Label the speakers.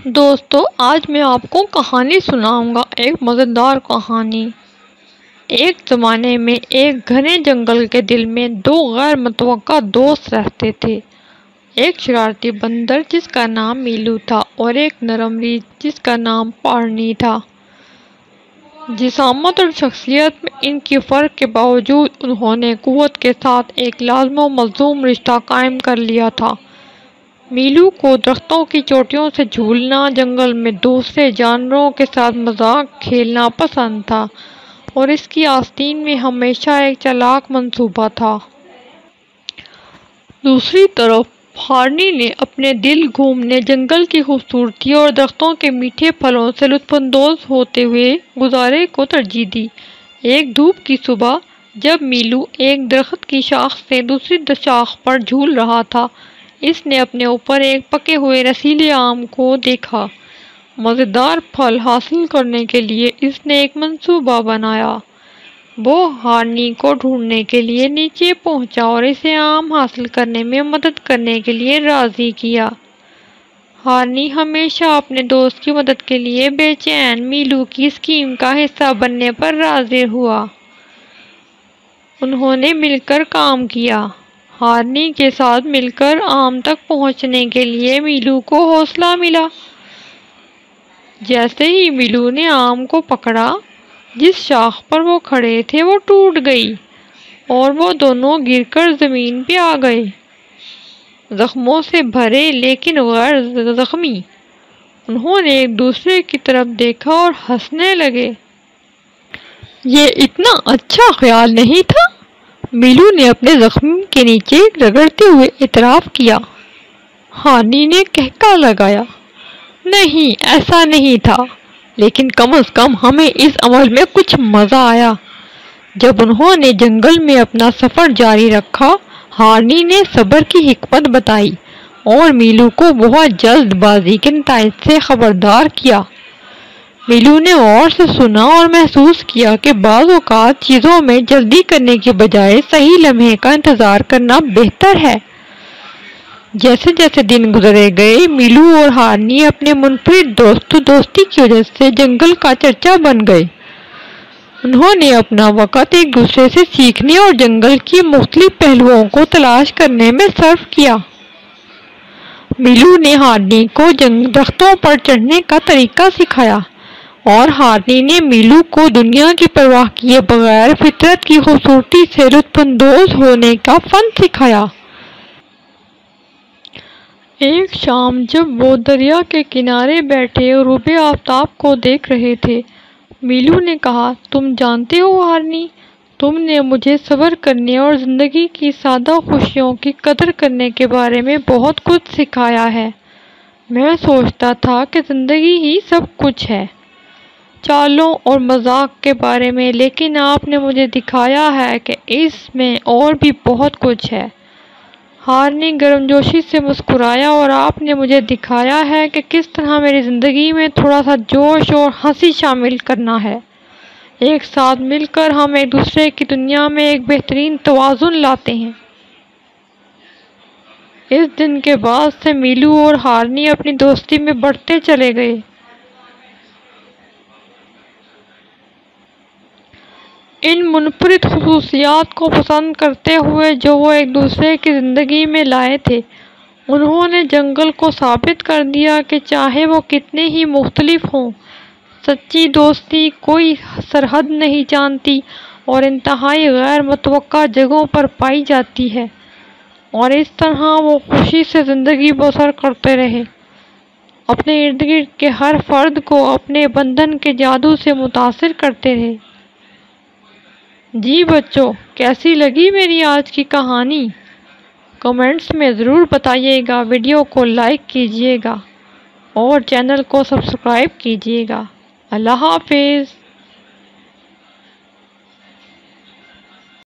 Speaker 1: دوستو، آج میں آپ کو کہانی سناؤں گا، ایک مزیدار کہانی۔ ایک زمانے میں ایک گھنے جنگل کے دل میں دو غیر متوقع دوست رہتے تھے۔ ایک شرارتی بندر جس کا نام میلو تھا اور ایک نرم ریچھ جس کا نام ہارنی تھا۔ جسامت اور شخصیت میں ان کی فرق کے باوجود انہوں نے قوت کے ساتھ ایک لازم و ملزوم رشتہ قائم کر لیا تھا۔ میلو کو درختوں کی چوٹیوں سے جھولنا، جنگل میں دوسرے جانوروں کے ساتھ مذاق کھیلنا پسند تھا اور اس کی آستین میں ہمیشہ ایک چالاک منصوبہ تھا۔ دوسری طرف ہارنی نے اپنے دل گھومنے، جنگل کی خوبصورتی اور درختوں کے میٹھے پھلوں سے لطف اندوز ہوتے ہوئے گزارے کو ترجیح دی۔ ایک دھوپ کی صبح جب میلو ایک درخت کی شاخ سے دوسری شاخ پر جھول رہا تھا، اس نے اپنے اوپر ایک پکے ہوئے رسیلے آم کو دیکھا۔ مزیدار پھل حاصل کرنے کے لیے اس نے ایک منصوبہ بنایا۔ وہ ہارنی کو ڈھونڈنے کے لیے نیچے پہنچا اور اسے آم حاصل کرنے میں مدد کرنے کے لیے راضی کیا۔ ہارنی ہمیشہ اپنے دوست کی مدد کے لیے بے چین میلو کی اسکیم کا حصہ بننے پر راضی ہوا۔ انہوں نے مل کر کام کیا۔ ہارنی کے ساتھ مل کر آم تک پہنچنے کے لیے میلو کو حوصلہ ملا۔ جیسے ہی میلو نے آم کو پکڑا، جس شاخ پر وہ کھڑے تھے وہ ٹوٹ گئی اور وہ دونوں گر کر زمین پہ آ گئے، زخموں سے بھرے لیکن غیر زخمی۔ انہوں نے ایک دوسرے کی طرف دیکھا اور ہنسنے لگے۔ یہ اتنا اچھا خیال نہیں تھا، میلو نے اپنے زخم کے نیچے رگڑتے ہوئے اعتراف کیا۔ ہارنی نے کہکا لگایا، نہیں، ایسا نہیں تھا، لیکن کم از کم ہمیں اس عمل میں کچھ مزہ آیا۔ جب انہوں نے جنگل میں اپنا سفر جاری رکھا، ہارنی نے صبر کی حکمت بتائی اور میلو کو بہت جلد بازی کے نتائج سے خبردار کیا۔ میلو نے غور سے سنا اور محسوس کیا کہ بعض اوقات چیزوں میں جلدی کرنے کے بجائے صحیح لمحے کا انتظار کرنا بہتر ہے۔ جیسے جیسے دن گزرے گئے، میلو اور ہارنی اپنے منفرد دوستی کی وجہ سے جنگل کا چرچا بن گئے۔ انہوں نے اپنا وقت ایک دوسرے سے سیکھنے اور جنگل کی مختلف پہلوؤں کو تلاش کرنے میں صرف کیا۔ میلو نے ہارنی کو درختوں پر چڑھنے کا طریقہ سکھایا اور ہارنی نے میلو کو دنیا کی پرواہ کیے بغیر فطرت کی خوبصورتی سے لطف اندوز ہونے کا فن سکھایا۔ ایک شام جب وہ دریا کے کنارے بیٹھے غروب آفتاب کو دیکھ رہے تھے، میلو نے کہا، تم جانتے ہو ہارنی، تم نے مجھے صبر کرنے اور زندگی کی سادہ خوشیوں کی قدر کرنے کے بارے میں بہت کچھ سکھایا ہے۔ میں سوچتا تھا کہ زندگی ہی سب کچھ ہے، چالوں اور مذاق کے بارے میں، لیکن آپ نے مجھے دکھایا ہے کہ اس میں اور بھی بہت کچھ ہے۔ ہارنی گرمجوشی سے مسکرایا، اور آپ نے مجھے دکھایا ہے کہ کس طرح میری زندگی میں تھوڑا سا جوش اور ہنسی شامل کرنا ہے۔ ایک ساتھ مل کر ہم ایک دوسرے کی دنیا میں ایک بہترین توازن لاتے ہیں۔ اس دن کے بعد سے میلو اور ہارنی اپنی دوستی میں بڑھتے چلے گئے۔ ان منفرد خصوصیات کو پسند کرتے ہوئے جو وہ ایک دوسرے کی زندگی میں لائے تھے، انہوں نے جنگل کو ثابت کر دیا کہ چاہے وہ کتنے ہی مختلف ہوں، سچی دوستی کوئی سرحد نہیں جانتی اور انتہائی غیر متوقع جگہوں پر پائی جاتی ہے، اور اس طرح وہ خوشی سے زندگی بسر کرتے رہے، اپنے ارد گرد کے ہر فرد کو اپنے بندھن کے جادو سے متاثر کرتے رہے۔ جی بچوں، کیسی لگی میری آج کی کہانی؟ کمنٹس میں ضرور بتائیے گا، ویڈیو کو لائک کیجیے گا اور چینل کو سبسکرائب کیجیے گا۔ اللہ حافظ۔